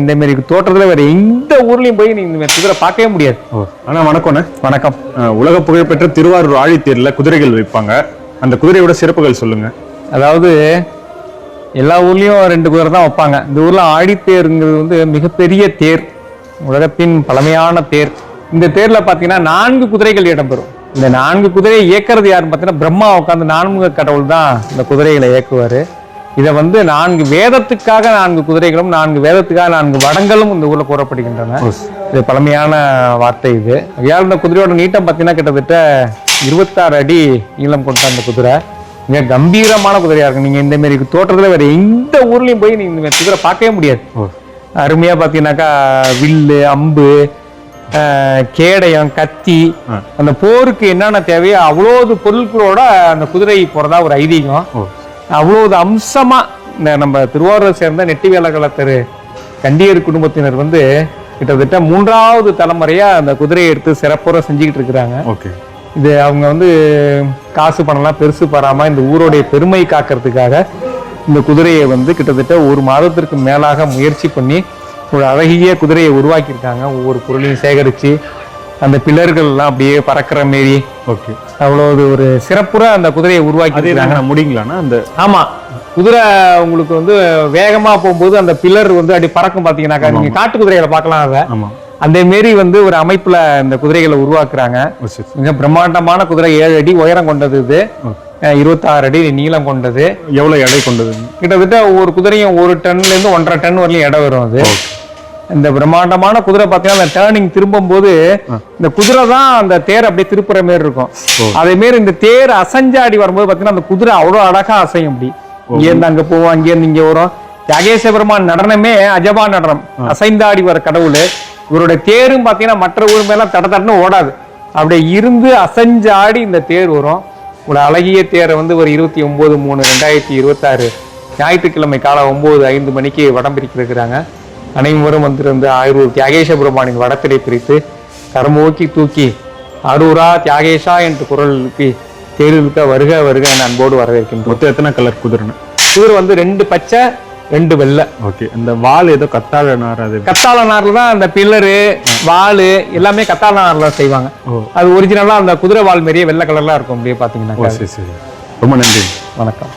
இந்த மாதிரி தோற்றத்துல வேற எந்த ஊர்லயும் போய் நீங்க இந்த குதிரை பார்க்கவே முடியாது. ஆனா வணக்கம்ண்ணே. வணக்கம். உலக புகழ்பெற்ற திருவாரூர் ஆழித்தேர்ல குதிரைகள் வைப்பாங்க. அந்த குதிரையோட சிறப்புகள் சொல்லுங்க. அதாவது எல்லா ஊர்லயும் 2 குதிரை தான் வைப்பாங்க. இந்த ஊர்ல ஆழித்தேருங்கிறது வந்து மிகப்பெரிய தேர், உலகத்தின் பழமையான தேர். இந்த தேர்ல பாத்தீங்கன்னா 4 குதிரைகள் இடம்பெறும். இந்த 4 குதிரையை இயக்குறது யாருன்னு பாத்தீங்கன்னா பிரம்மா உட்காந்து 4 கடவுள் தான் இந்த குதிரைகளை இயக்குவாரு. இதை வந்து 4 வேதத்துக்காக 4 குதிரைகளும் 4 வேதத்துக்காக 4 வடங்களும் இந்த ஊர்ல கூறப்படுகின்றன. இது பழமையான வார்த்தை. இது இந்த குதிரையோட நீட்டம் பார்த்தீங்கன்னா கிட்டத்தட்ட 26 அடி நீளம் கொண்ட அந்த குதிரை மிக கம்பீரமான குதிரையா இருக்கு. நீங்க இந்த மாதிரி தோற்றத்துல வேற எந்த ஊர்லயும் போய் நீங்க இந்த குதிரை பார்க்கவே முடியாது. அருமையா பாத்தீங்கன்னாக்கா வில்லு, அம்பு, கேடயம், கத்தி, அந்த போருக்கு என்னென்ன தேவையோ அவ்வளவு பொருட்களோட அந்த குதிரை போறதா ஒரு ஐதீகம். அவ்வளவு அம்சமா இந்த நம்ம திருவாரூரை சேர்ந்த நெட்டிவேலகளத்தர் கண்டியர் குடும்பத்தினர் வந்து கிட்டத்தட்ட 3வது தலைமுறையா அந்த குதிரையை எடுத்து சிறப்புற செஞ்சுக்கிட்டு இருக்கிறாங்க. இது அவங்க வந்து காசு பணம்லாம் பெருசு பாராம இந்த ஊருடைய பெருமை காக்கிறதுக்காக இந்த குதிரையை வந்து கிட்டத்தட்ட 1 மாதத்திற்கு மேலாக முயற்சி பண்ணி ஒரு அழகிய குதிரையை உருவாக்கியிருக்காங்க. ஒவ்வொரு பொருளையும் சேகரித்து அந்த பில்லர்கள் எல்லாம் அப்படியே பறக்கிற மாரி அவ்வளவு ஒரு சிறப்புற அந்த குதிரையை உருவாக்கி முடியுங்களாண்ணா? அந்த ஆமா, குதிரை உங்களுக்கு வந்து வேகமா போகும்போது அந்த பில்லர் வந்து அப்படி பறக்கும். பாத்தீங்கன்னாக்கா நீங்க காட்டு குதிரைகளை பார்க்கலாம். அதை அந்த மாரி வந்து ஒரு அமைப்புல இந்த குதிரைகளை உருவாக்குறாங்க. மிக பிரம்மாண்டமான குதிரை, 7 அடி உயரம் கொண்டது. இது 26 அடி நீளம் கொண்டது. எவ்வளவு எடை கொண்டது? கிட்டத்தட்ட ஒவ்வொரு குதிரையும் 1 டன்ல இருந்து 1.5 டன் வரையும் எடை வரும். அது இந்த பிரம்மாண்டமான குதிரை பாத்தீங்கன்னா அந்த டேர்னிங் திரும்பும் போது இந்த குதிரை தான் அந்த தேர் அப்படியே திருப்புற மாரி இருக்கும். அதே மாரி இந்த தேர் அசைஞ்சாடி வரும்போது பாத்தீங்கன்னா அந்த குதிரை அவ்வளவு அழகா அசையும். அப்படி இங்க இருந்து அங்க போவோம், அங்க இருந்து இங்க வரும். தியாகேச பெருமான் நடனமே அஜபா நடனம், அசைந்தாடி வர கடவுள். இவருடைய தேரும் பாத்தீங்கன்னா மற்ற ஊர் மேல தடன்னு ஓடாது, அப்படியே இருந்து அசைஞ்சாடி இந்த தேர் வரும். ஒரு அழகிய தேரை வந்து ஒரு 29/3/2026 ஞாயிற்றுக்கிழமை காலை 9:05 மணிக்கு வடம் பிரிக்கிறாங்க. அனைவரும் வந்து ஆயுர்வேத தியாகேச பெருமானின் வடத்திடை பிரித்து கரமோக்கி தூக்கி அரூரா தியாகேஷா என்று குரல் எழுப்பி தேர்வுக்க வருக வருக என அன்போடு வரவேற்கின்றோம். மொத்தம் எத்தனை கலர் குதிரைன்னு? குதிரை வந்து 2 பச்சை 2 வெள்ளை. அந்த வால் ஏதோ கத்தாழ நார், அது கத்தாழ நார்ல தான் அந்த பில்லரு வால் எல்லாமே கத்தாழ நார்ல செய்வாங்க. அது ஒரிஜினலா அந்த குதிரை வால் மாரியே வெள்ளை கலர்லாம் இருக்கும். அப்படியே பாத்தீங்கன்னா. ரொம்ப நன்றி, வணக்கம்.